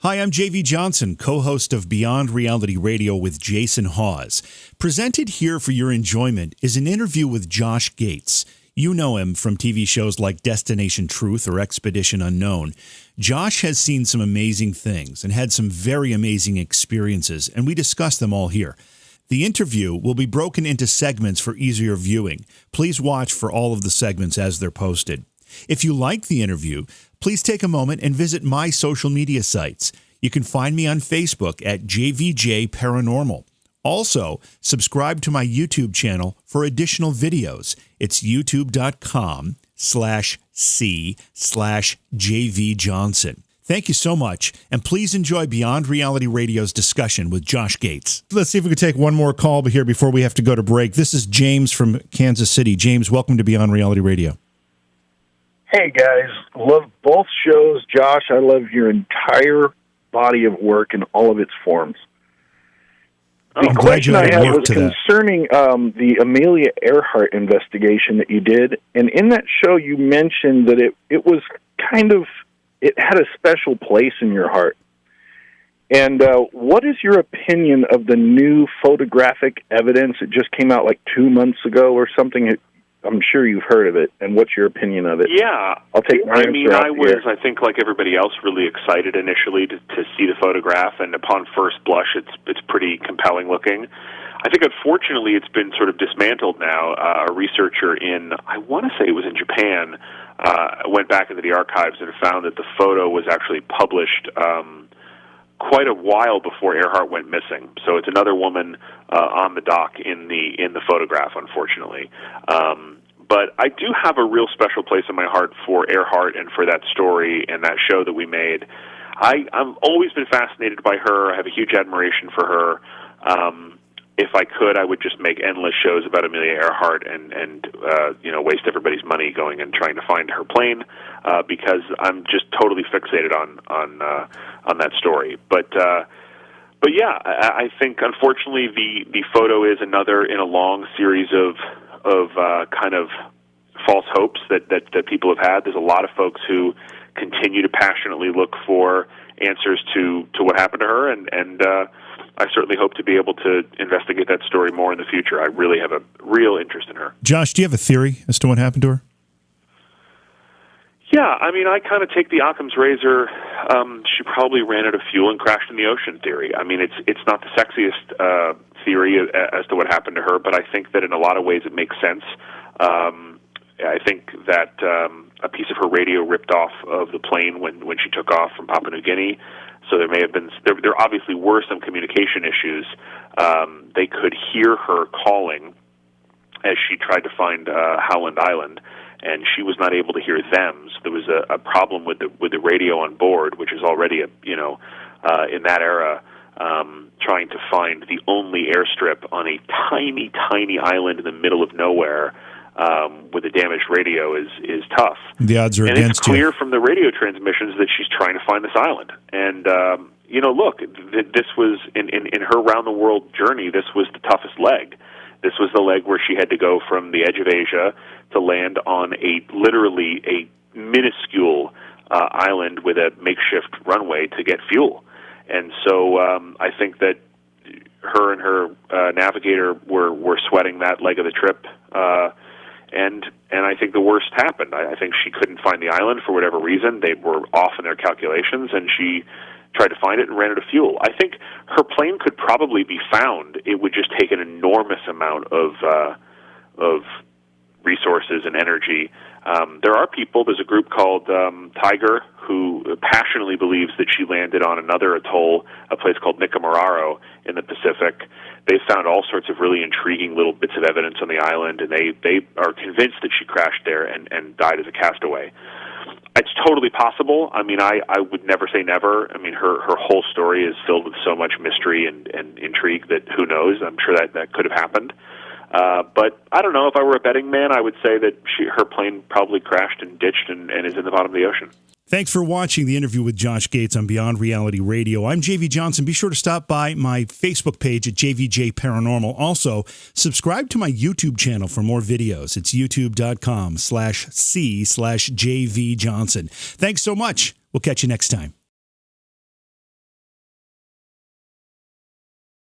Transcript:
Hi, I'm JV Johnson, co-host of Beyond Reality Radio with Jason Hawes. Presented here for your enjoyment is an interview with Josh Gates. You know him from TV shows like Destination Truth or Expedition Unknown. Josh has seen some amazing things and had some very amazing experiences, and we discuss them all here. The interview will be broken into segments for easier viewing. Please watch for all of the segments as they're posted. If you like the interview, please take a moment and visit my social media sites. You can find me on Facebook at JVJ Paranormal. Also, subscribe to my YouTube channel for additional videos. It's youtube.com/C/JV Johnson. Thank you so much, and please enjoy Beyond Reality Radio's discussion with Josh Gates. Let's see if we can take one more call here before we have to go to break. This is James from Kansas City. James, welcome to Beyond Reality Radio. Hey, guys. Love both shows. Josh, I love your entire body of work in all of its forms. The question I had was concerning the Amelia Earhart investigation that you did. And in that show, you mentioned that it was kind of, it had a special place in your heart. And what is your opinion of the new photographic evidence? It just came out like 2 months ago or something. I'm sure you've heard of it, and what's your opinion of it? Yeah. I'll take my answer. I was, I think, like everybody else, really excited initially to see the photograph, and upon first blush, it's pretty compelling looking. I think, unfortunately, it's been sort of dismantled now. A researcher in, I want to say it was in Japan, went back into the archives and found that the photo was actually published quite a while before Earhart went missing. So it's another woman on the dock in the photograph, unfortunately. But I do have a real special place in my heart for Earhart and for that story and that show that we made. I've always been fascinated by her. I have a huge admiration for her. If I could, I would just make endless shows about Amelia Earhart and waste everybody's money going and trying to find her plane because I'm just totally fixated on that story. But yeah, I think unfortunately the photo is another in a long series of kind of false hopes that people have had. There's a lot of folks who continue to passionately look for answers to what happened to her, and I certainly hope to be able to investigate that story more in the future. I really have a real interest in her. Josh, do you have a theory as to what happened to her? Yeah, I mean, I kind of take the Occam's razor. She probably ran out of fuel and crashed in the ocean theory. I mean, it's not the sexiest theory as to what happened to her, but I think that in a lot of ways it makes sense. I think that a piece of her radio ripped off of the plane when she took off from Papua New Guinea. So there may have been, there obviously were some communication issues. They could hear her calling as she tried to find Howland Island, and she was not able to hear them. So there was a problem with the radio on board, which is already in that era, trying to find the only airstrip on a tiny, tiny island in the middle of nowhere. With a damaged radio is tough. The odds are against you. And it's clear from the radio transmissions that she's trying to find this island. And, look, this was, in her round-the-world journey, this was the toughest leg. This was the leg where she had to go from the edge of Asia to land on literally a minuscule island with a makeshift runway to get fuel. And so I think that her and her navigator were sweating that leg of the trip. And I think the worst happened. I think she couldn't find the island for whatever reason. They were off in their calculations, and she tried to find it and ran out of fuel. I think her plane could probably be found. It would just take an enormous amount of resources and energy. There are people, there's a group called Tiger, who passionately believes that she landed on another atoll, a place called Nikamararo in the Pacific. They've found all sorts of really intriguing little bits of evidence on the island, and they are convinced that she crashed there and died as a castaway. It's totally possible. I mean, I would never say never. I mean, her whole story is filled with so much mystery and intrigue that who knows? I'm sure that could have happened. But I don't know. If I were a betting man, I would say that her plane probably crashed and ditched and is in the bottom of the ocean. Thanks for watching the interview with Josh Gates on Beyond Reality Radio. I'm JV Johnson. Be sure to stop by my Facebook page at JVJ Paranormal. Also, subscribe to my YouTube channel for more videos. It's youtube.com/C/JV Johnson. Thanks so much. We'll catch you next time.